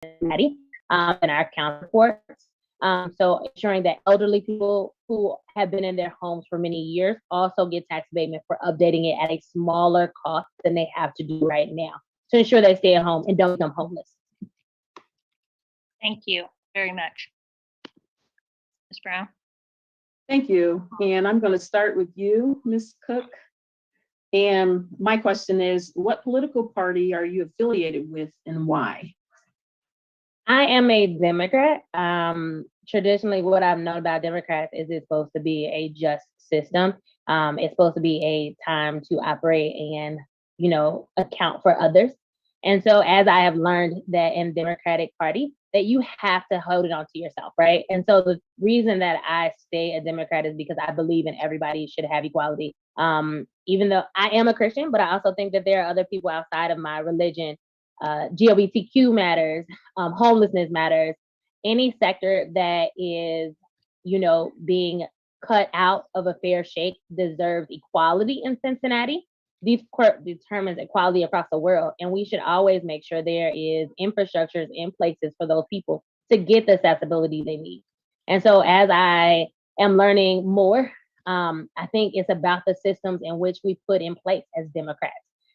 Cincinnati and our counterparts. So ensuring that elderly people who have been in their homes for many years also get tax abatement for updating it at a smaller cost than they have to do right now to ensure they stay at home and don't become homeless. Thank you very much. Ms. Brown? Thank you. And I'm going to start with you, Ms. Cook. And my question is, what political party are you affiliated with and why? I am a Democrat. Traditionally, what I've known about Democrats is it's supposed to be a just system. It's supposed to be a time to operate and, account for others. And so as I have learned that in Democratic Party, that you have to hold it on to yourself, right? And so the reason that I stay a Democrat is because I believe in everybody should have equality. Even though I am a Christian, but I also think that there are other people outside of my religion. LGBTQ matters, homelessness matters. Any sector that is, being cut out of a fair shake deserves equality in Cincinnati. These court determines equality across the world, and we should always make sure there is infrastructures in places for those people to get the accessibility they need. And so, as I am learning more, I think it's about the systems in which we put in place as Democrats.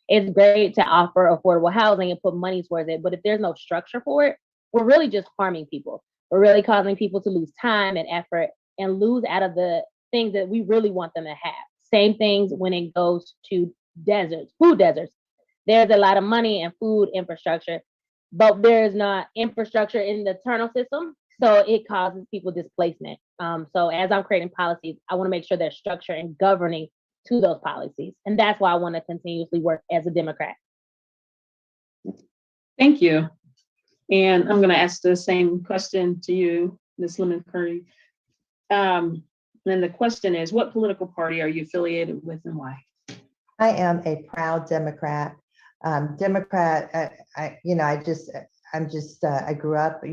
It's great to offer affordable housing and put money towards it, but if there's no structure for it, we're really just harming people. We're really causing people to lose time and effort and lose out of the things that we really want them to have. Same things when it goes to deserts, food deserts. There's a lot of money and food infrastructure, but there is not infrastructure in the internal system. So it causes people displacement. So as I'm creating policies, I want to make sure there's structure and governing to those policies. And that's why I want to continuously work as a Democrat. Thank you. And I'm going to ask the same question to you, Ms. Lemon Curry. And the question is, what political party are you affiliated with and why? I am a proud Democrat. I grew up,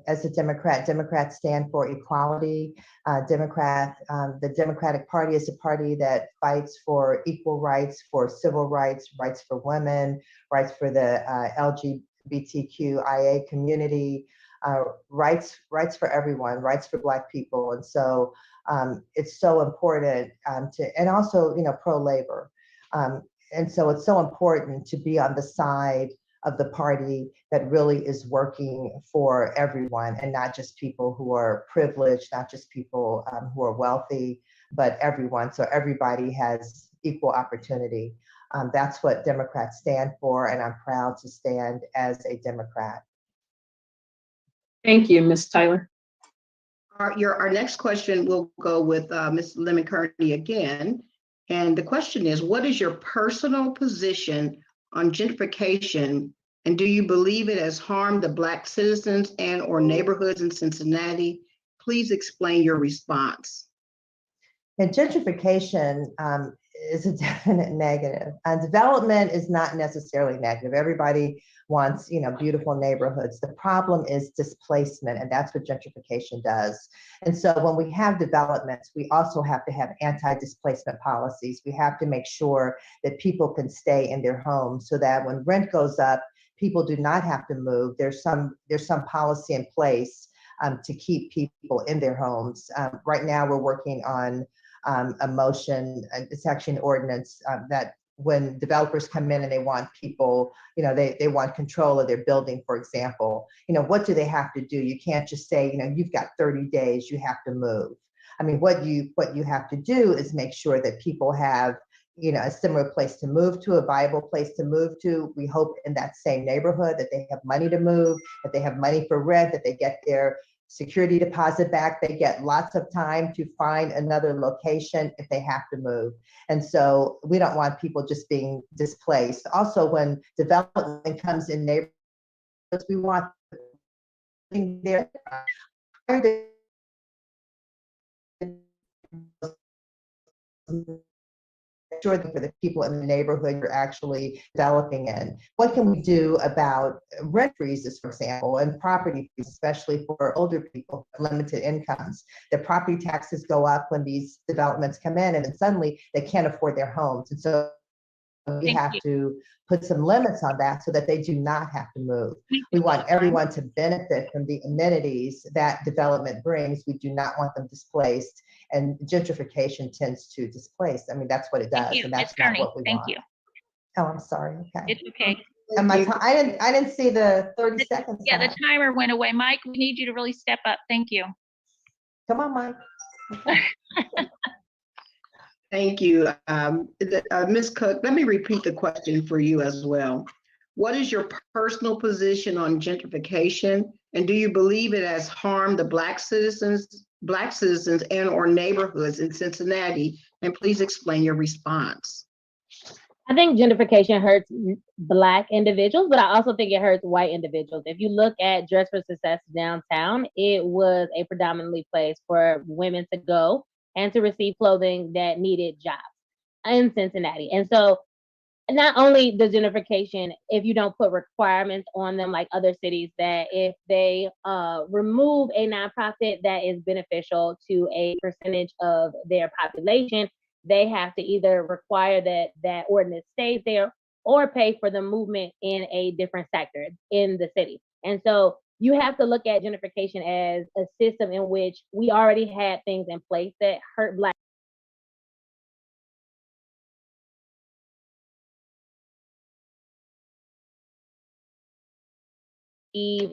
as a Democrat. Democrats stand for equality. The Democratic Party is a party that fights for equal rights, for civil rights, rights for women, rights for the LGBTQIA community, rights for everyone, rights for Black people. And so it's so important and also, pro-labor. And so it's so important to be on the side of the party that really is working for everyone and not just people who are privileged, not just people who are wealthy, but everyone. So everybody has equal opportunity. That's what Democrats stand for, and I'm proud to stand as a Democrat. Thank you, Ms. Tyler. Our next question will go with Ms. Lemon Kearney again. And the question is, what is your personal position on gentrification, and do you believe it has harmed the Black citizens and or neighborhoods in Cincinnati? Please explain your response. And gentrification is a definite negative. Development is not necessarily negative. Everybody wants, beautiful neighborhoods. The problem is displacement, and that's what gentrification does. And so when we have developments, we also have to have anti-displacement policies. We have to make sure that people can stay in their homes so that when rent goes up, people do not have to move. There's some policy in place to keep people in their homes. Right now, we're working on a motion, it's actually an ordinance that when developers come in and they want people, they want control of their building, for example, what do they have to do? You can't just say, you've got 30 days, you have to move. I mean, what you have to do is make sure that people have, a similar place to move to, a viable place to move to. We hope in that same neighborhood that they have money to move, that they have money for rent, that they get their security deposit back, they get lots of time to find another location if they have to move. And so we don't want people just being displaced. Also, when development comes in neighborhoods, we want there sure that for the people in the neighborhood you're actually developing in. What can we do about rent freezes, for example, and property freezes, especially for older people with limited incomes? The property taxes go up when these developments come in, and then suddenly they can't afford their homes. And so we Thank have you. to put some limits on that so that they do not have to move. Thank We you. want everyone to benefit from the amenities that development brings. We do not want them displaced, and gentrification tends to displace. I mean, that's what it Thank does, you, and Ms. that's not Kearney. what we Thank want. you. Oh, I'm sorry. Okay. It's okay. And I didn't see the 30 seconds. Yeah, the sign. timer went away. Mike, we need you to really step up. Thank you. Come on, Mike. Okay. Thank you. Ms. Cook, let me repeat the question for you as well. What is your personal position on gentrification? And do you believe it has harmed the Black citizens and or neighborhoods in Cincinnati? And please explain your response. I think gentrification hurts Black individuals, but I also think it hurts white individuals. If you look at Dress for Success downtown, it was a predominantly place for women to go and to receive clothing that needed jobs in Cincinnati. And so not only the gentrification, if you don't put requirements on them like other cities, that if they remove a nonprofit that is beneficial to a percentage of their population, they have to either require that ordinance stays there or pay for the movement in a different sector in the city. And so you have to look at gentrification as a system in which we already had things in place that hurt Black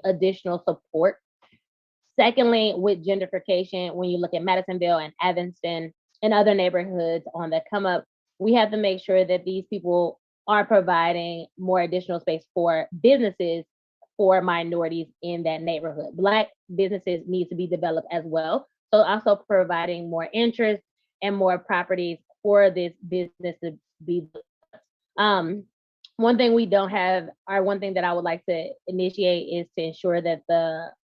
additional support. Secondly, with gentrification, when you look at Madisonville and Evanston and other neighborhoods on the come up, we have to make sure that these people are providing more additional space for businesses for minorities in that neighborhood. Black businesses need to be developed as well. So also providing more interest and more properties for this business to be. One thing we don't have, or one thing that I would like to initiate, is to ensure that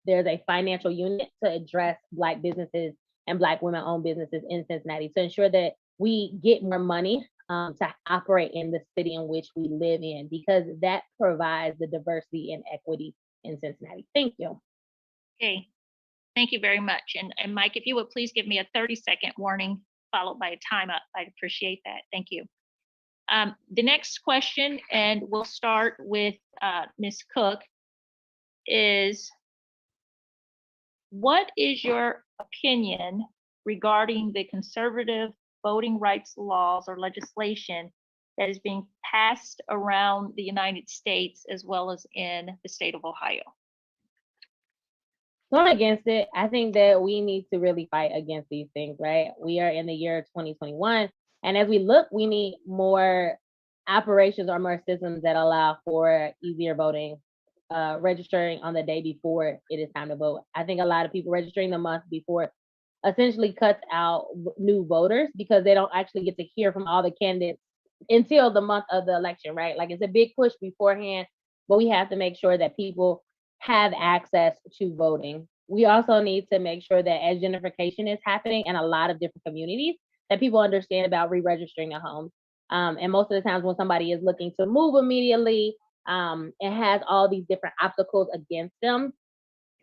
there's a financial unit to address Black businesses and Black women-owned businesses in Cincinnati to ensure that we get more money to operate in the city in which we live in, because that provides the diversity and equity in Cincinnati. Thank you. Okay. Thank you very much. And Mike, if you would please give me a 30-second warning followed by a time up, I'd appreciate that. Thank you. The next question, and we'll start with Ms. Cook, is what is your opinion regarding the conservative voting rights laws or legislation that is being passed around the United States as well as in the state of Ohio? Going against it, I think that we need to really fight against these things, right? We are in the year 2021. And as we look, we need more operations or more systems that allow for easier voting, registering on the day before it is time to vote. I think a lot of people registering the month before essentially cuts out new voters because they don't actually get to hear from all the candidates until the month of the election, right? Like, it's a big push beforehand, but we have to make sure that people have access to voting. We also need to make sure that as gentrification is happening in a lot of different communities, that people understand about re-registering their homes. And most of the times when somebody is looking to move immediately, it has all these different obstacles against them.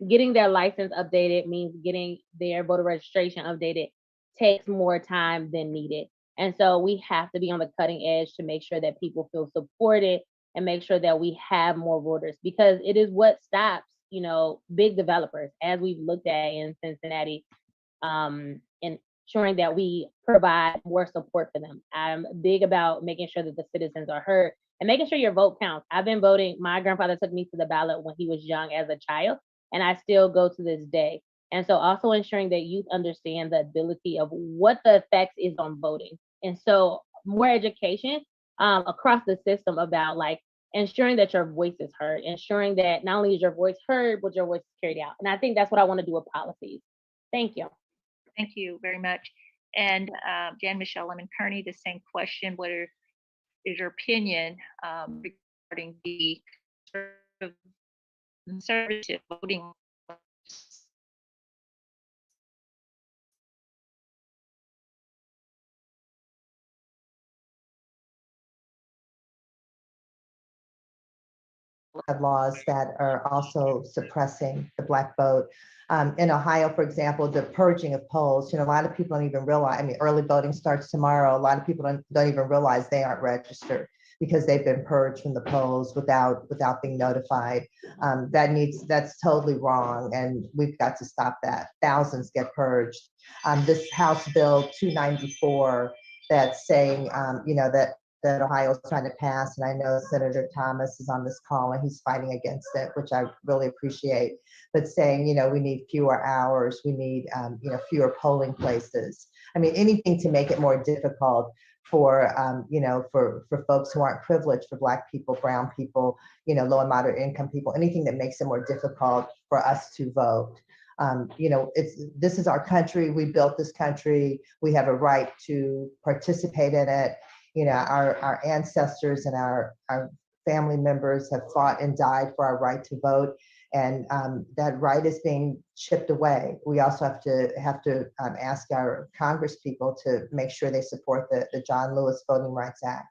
Getting their license updated means getting their voter registration updated takes more time than needed. And so we have to be on the cutting edge to make sure that people feel supported and make sure that we have more voters, because it is what stops, big developers, as we've looked at in Cincinnati, and ensuring that we provide more support for them. I'm big about making sure that the citizens are heard and making sure your vote counts. I've been voting. My grandfather took me to the ballot when he was young as a child, and I still go to this day. And so also ensuring that youth understand the ability of what the effects is on voting. And so more education across the system about ensuring that your voice is heard, ensuring that not only is your voice heard, but your voice is carried out. And I think that's what I want to do with policies. Thank you. Thank you very much. And Jan Michelle Lemon Kearney, the same question. What is your opinion regarding the conservative voting? Laws that are also suppressing the Black vote. In Ohio, for example, the purging of polls, a lot of people don't even realize, early voting starts tomorrow. A lot of people don't even realize they aren't registered because they've been purged from the polls without being notified. That's totally wrong, and we've got to stop that. Thousands get purged. This House Bill 294 that's saying, that Ohio is trying to pass, and I know Senator Thomas is on this call and he's fighting against it, which I really appreciate. But saying, we need fewer hours, we need, fewer polling places. I mean, anything to make it more difficult for, for folks who aren't privileged, for Black people, brown people, low and moderate income people, anything that makes it more difficult for us to vote. This is our country. We built this country. We have a right to participate in it. Our ancestors and our family members have fought and died for our right to vote, and that right is being chipped away. We also have to ask our Congress people to make sure they support the John Lewis Voting Rights Act.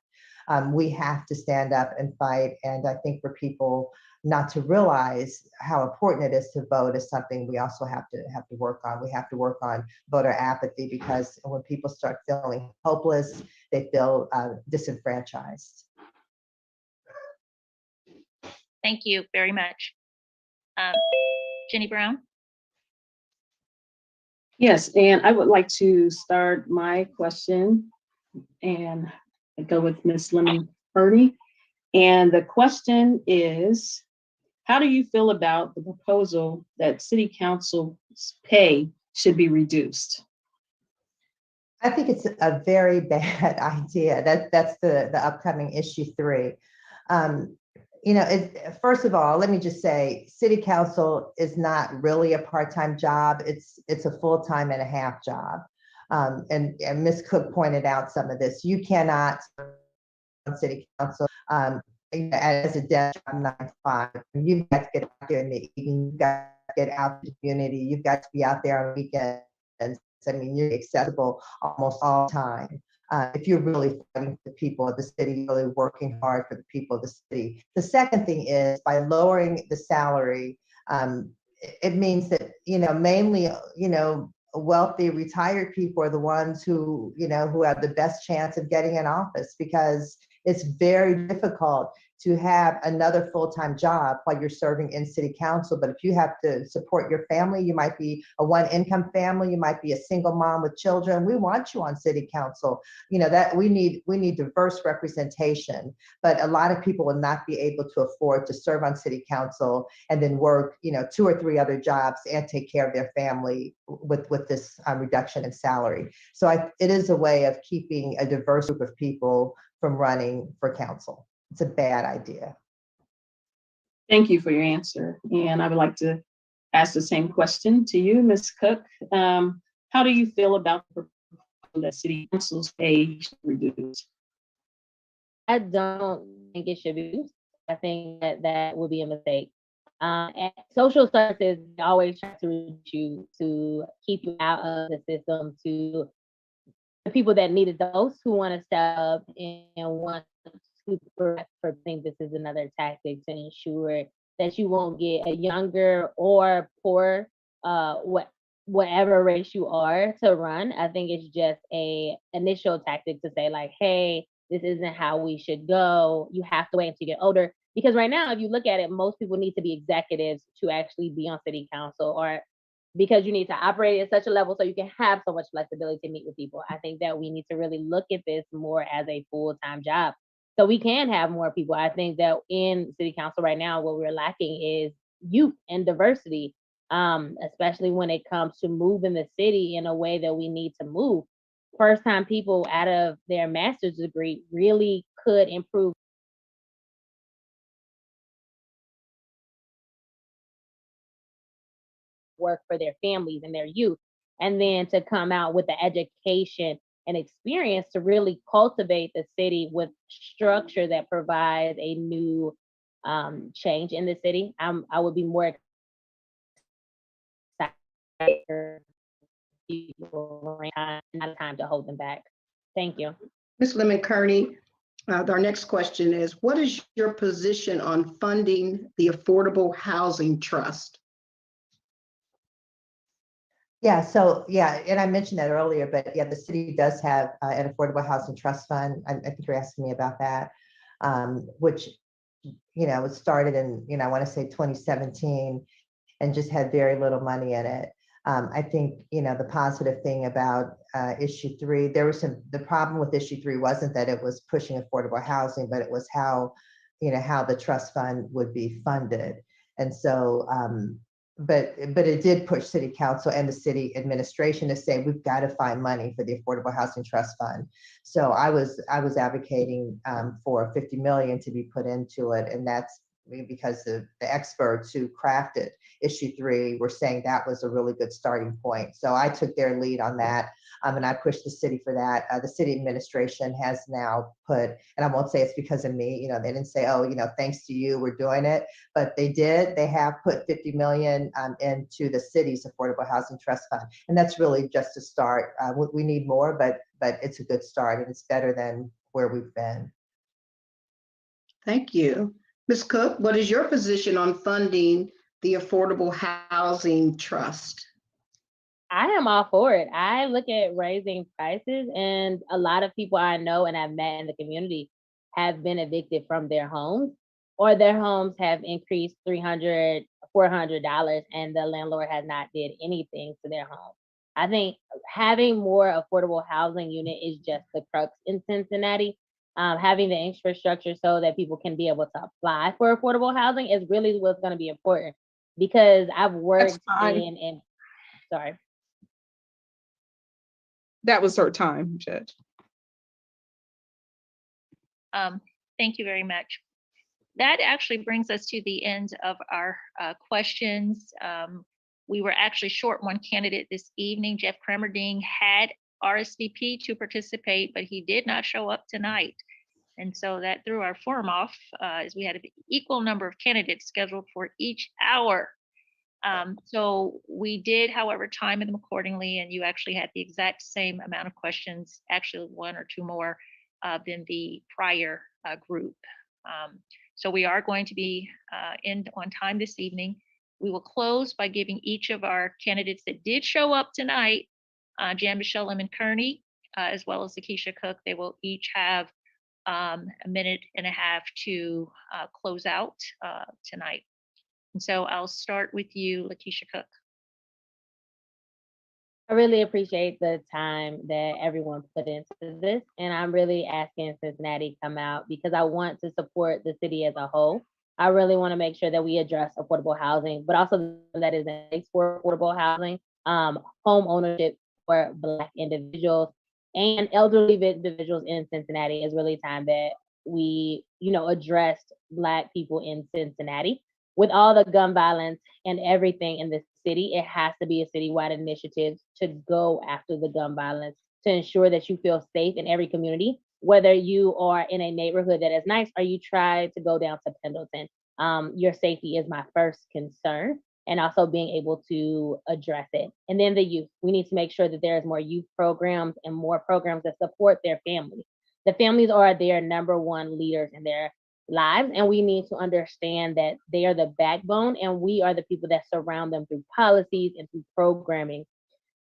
We have to stand up and fight, and I think for people not to realize how important it is to vote is something we also have to work on. We have to work on voter apathy, because when people start feeling hopeless, they feel disenfranchised. Thank you very much. Jenny Brown? Yes, and I would like to start my question and go with Ms. Lemon Purdy. And the question is, how do you feel about the proposal that city council's pay should be reduced? I think it's a very bad idea. That's the upcoming issue 3. First of all, let me just say, city council is not really a part-time job. It's a full-time and a half job. And Ms. Cook pointed out some of this. You cannot on city council as a desk job 9 to 5. You've got to get out there in the evening. You've got to get out in the community. You've got to be out there on weekends. I mean, you're accessible almost all the time. If you're really fighting for the people of the city, really working hard for the people of the city. The second thing is, by lowering the salary, it means that, mainly, wealthy retired people are the ones who have the best chance of getting in office, because it's very difficult to have another full-time job while you're serving in city council. But if you have to support your family, you might be a one-income family, you might be a single mom with children. We want you on city council. That we need diverse representation. But a lot of people will not be able to afford to serve on city council and then work, 2 or 3 other jobs and take care of their family with this reduction in salary. So it is a way of keeping a diverse group of people from running for council. It's a bad idea. Thank you for your answer. And I would like to ask the same question to you, Ms. Cook. How do you feel about the proposal that city council's pay should be reduced? I don't think it should be. I think that would be a mistake. And social services always try to reach you, to keep you out of the system, to the people that need it the most, who want to step up and want to think this is another tactic to ensure that you won't get a younger or poor, whatever race you are, to run. I think it's just a initial tactic to say, like, hey, this isn't how we should go. You have to wait until you get older. Because right now, if you look at it, most people need to be executives to actually be on city council, or because you need to operate at such a level so you can have so much flexibility to meet with people. I think that we need to really look at this more as a full-time job, so we can have more people. I think that in city council right now, what we're lacking is youth and diversity, especially when it comes to moving the city in a way that we need to move. First-time people out of their master's degree really could improve work for their families and their youth, and then to come out with the education and experience to really cultivate the city with structure that provides a new change in the city. I would be more excited for people, not time to hold them back. Thank you. Ms. Lemon Kearney, our next question is, what is your position on funding the Affordable Housing Trust? Yeah, and I mentioned that earlier, but yeah, the city does have an affordable housing trust fund. I think you're asking me about that. which, it started in, I want to say 2017 and just had very little money in it. I think, the positive thing about issue 3, the problem with issue 3 wasn't that it was pushing affordable housing, but it was how the trust fund would be funded. And so, but it did push city council and the city administration to say, we've got to find money for the Affordable Housing Trust Fund. So I was advocating for 50 million to be put into it. And that's because the experts who crafted issue 3 were saying that was a really good starting point. So I took their lead on that, and I pushed the city for that. The city administration has now put, and I won't say it's because of me, they didn't say, oh, thanks to you, we're doing it, but they did. They have put 50 million into the city's Affordable Housing Trust Fund. And that's really just a start. We need more, but it's a good start, and it's better than where we've been. Thank you. Ms. Cook, what is your position on funding the Affordable Housing Trust? I am all for it. I look at raising prices, and a lot of people I know and I've met in the community have been evicted from their homes, or their homes have increased $300, $400, and the landlord has not did anything to their home. I think having more affordable housing unit is just the crux in Cincinnati. Having the infrastructure so that people can be able to apply for affordable housing is really what's going to be important, because I've worked in sorry. That was her time, Judge. Thank you very much. That actually brings us to the end of our questions. We were actually short one candidate this evening. Jeff Kremerding had RSVP to participate, but he did not show up tonight. And so that threw our forum off, as we had an equal number of candidates scheduled for each hour. So we did, however, time them accordingly, and you actually had the exact same amount of questions, actually 1 or 2 more than the prior group. So we are going to be in on time this evening. We will close by giving each of our candidates that did show up tonight, Jan Michelle Lemon Kearney, as well as Lakeisha Cook, they will each have a minute and a half to close out tonight. And so I'll start with you, Lakeisha Cook. I really appreciate the time that everyone put into this, and I'm really asking Cincinnati come out because I want to support the city as a whole. I really want to make sure that we address affordable housing, but also that is a place for affordable housing, home ownership for Black individuals and elderly individuals in Cincinnati. Is really time that we, addressed Black people in Cincinnati. With all the gun violence and everything in the city, it has to be a citywide initiative to go after the gun violence, to ensure that you feel safe in every community, whether you are in a neighborhood that is nice or you try to go down to Pendleton. Your safety is my first concern, and also being able to address it. And then the youth, we need to make sure that there's more youth programs and more programs that support their families. The families are their number one leaders in their lives, and we need to understand that they are the backbone, and we are the people that surround them through policies and through programming.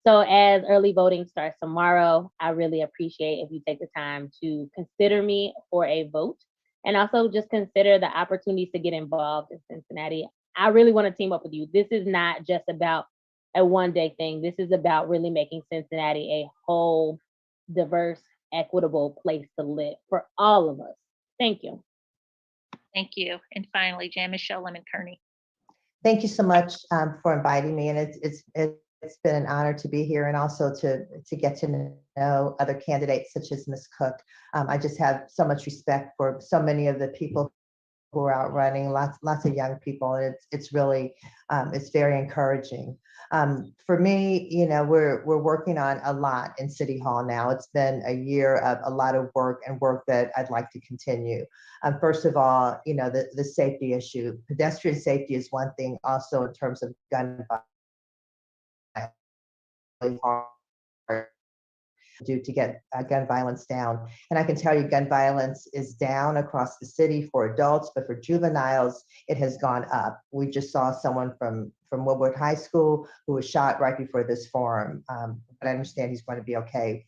So as early voting starts tomorrow, I really appreciate if you take the time to consider me for a vote, and also just consider the opportunities to get involved in Cincinnati. I really want to team up with you. This is not just about a one-day thing. This is about really making Cincinnati a whole, diverse, equitable place to live for all of us. Thank you. Thank you. And finally, Jan Michelle Lemon Kearney. Thank you so much for inviting me, and it's been an honor to be here, and also to get to know other candidates such as Ms. Cook. I just have so much respect for so many of the people who are out running, lots of young people, and it's really it's very encouraging. For me, we're working on a lot in City Hall now. It's been a year of a lot of work, and work that I'd like to continue. First of all, the safety issue. Pedestrian safety is one thing, also in terms of gun violence. Really hard do to get gun violence down. And I can tell you gun violence is down across the city for adults, but for juveniles, it has gone up. We just saw someone from Woodward High School who was shot right before this forum, but I understand he's going to be okay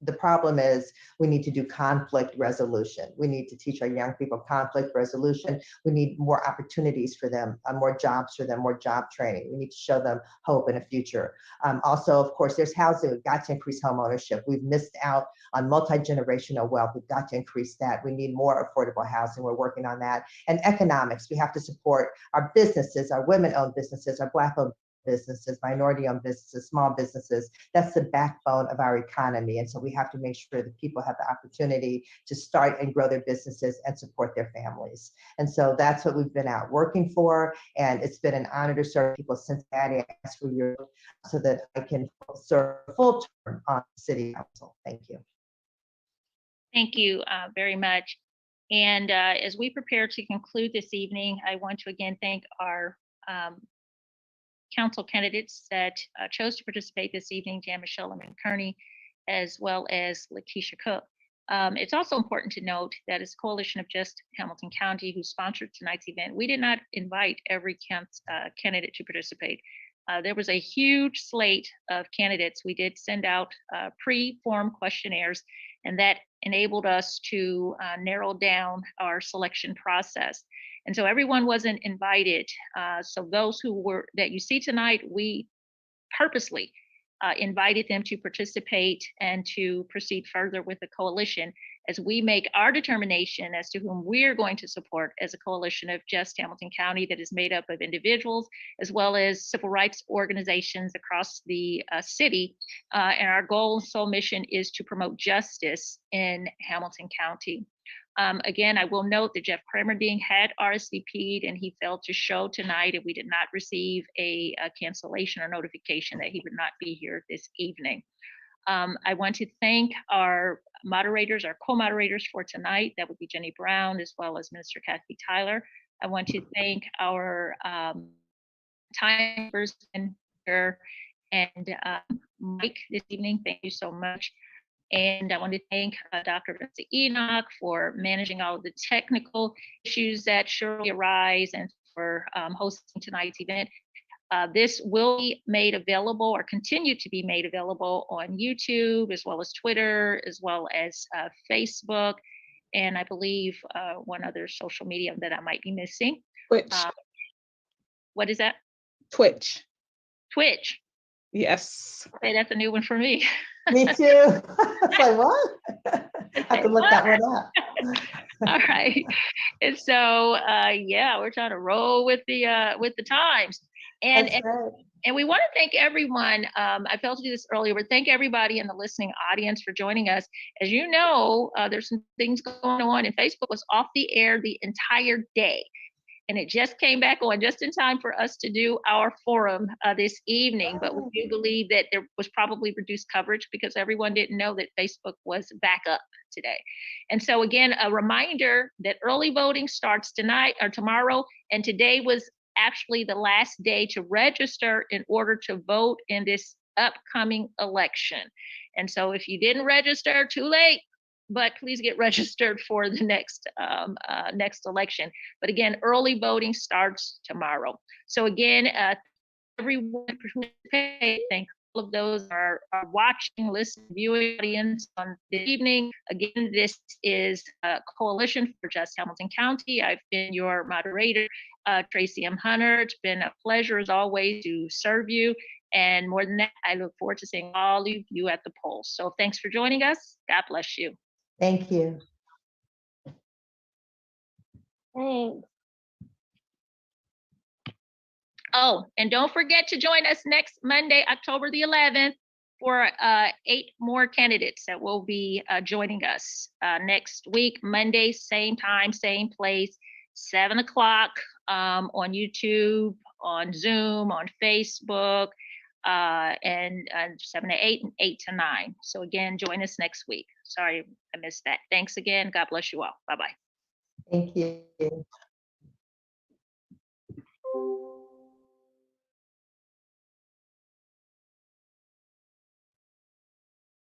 The problem is we need to do conflict resolution. We need to teach our young people conflict resolution. We need more opportunities for them, more jobs for them, more job training. We need to show them hope in a future. Also, of course, there's housing. We've got to increase home ownership. We've missed out on multi-generational wealth. We've got to increase that. We need more affordable housing. We're working on that. And economics, we have to support our businesses, our women-owned businesses, our Black-owned businesses, minority-owned businesses, small businesses. That's the backbone of our economy. And so we have to make sure that people have the opportunity to start and grow their businesses and support their families. And so that's what we've been out working for. And it's been an honor to serve people in Cincinnati. I ask for your so that I can serve full term on City Council. Thank you. Thank you very much. And as we prepare to conclude this evening, I want to again thank our council candidates that chose to participate this evening, Jan Michelle Lemon Kearney, as well as Lakeisha Cook. It's also important to note that as Coalition of Just Hamilton County, who sponsored tonight's event, we did not invite every candidate to participate. There was a huge slate of candidates. We did send out pre-form questionnaires, and that enabled us to narrow down our selection process. And so everyone wasn't invited. So those that you see tonight, we purposely invited them to participate and to proceed further with the coalition as we make our determination as to whom we're going to support as a coalition of Just Hamilton County that is made up of individuals as well as civil rights organizations across the city. And our goal and sole mission is to promote justice in Hamilton County. Again, I will note that Jeff Cramerding had RSVP'd and he failed to show tonight, and we did not receive a cancellation or notification that he would not be here this evening. I want to thank our moderators, our co-moderators for tonight. That would be Jenny Brown as well as Minister Kathy Tyler. I want to thank our time person here and Mike this evening. Thank you so much. And I want to thank Dr. Vincent Enoch for managing all of the technical issues that surely arise and for hosting tonight's event. This will be made available or continue to be made available on YouTube, as well as Twitter, as well as Facebook, and I believe one other social media that I might be missing. Twitch. What is that? Twitch. Twitch. Yes. Okay, that's a new one for me. Me too. It's like, what? I have to look that one up. All right. And so, yeah, we're trying to roll with the times. And we want to thank everyone. I failed to do this earlier, but thank everybody in the listening audience for joining us. As you know, there's some things going on, and Facebook was off the air the entire day. And it just came back on just in time for us to do our forum this evening. But we do believe that there was probably reduced coverage because everyone didn't know that Facebook was back up today. And so again, a reminder that early voting starts tonight or tomorrow. And today was actually the last day to register in order to vote in this upcoming election. And so if you didn't register, too late. But please get registered for the next election. But again, early voting starts tomorrow. So again, everyone participate. Thank all of those are watching, listening, viewing audience on the evening. Again, this is a Coalition for Just Hamilton County. I've been your moderator, Tracy M. Hunter. It's been a pleasure as always to serve you. And more than that, I look forward to seeing all of you at the polls. So thanks for joining us. God bless you. Thank you. Thanks. Oh, and don't forget to join us next Monday, October the 11th, for 8 more candidates that will be joining us next week, Monday, same time, same place, 7 o'clock on YouTube, on Zoom, on Facebook, and 7 to 8 and 8 to 9. So again, join us next week. Sorry, I missed that. Thanks again. God bless you all. Bye-bye. Thank you.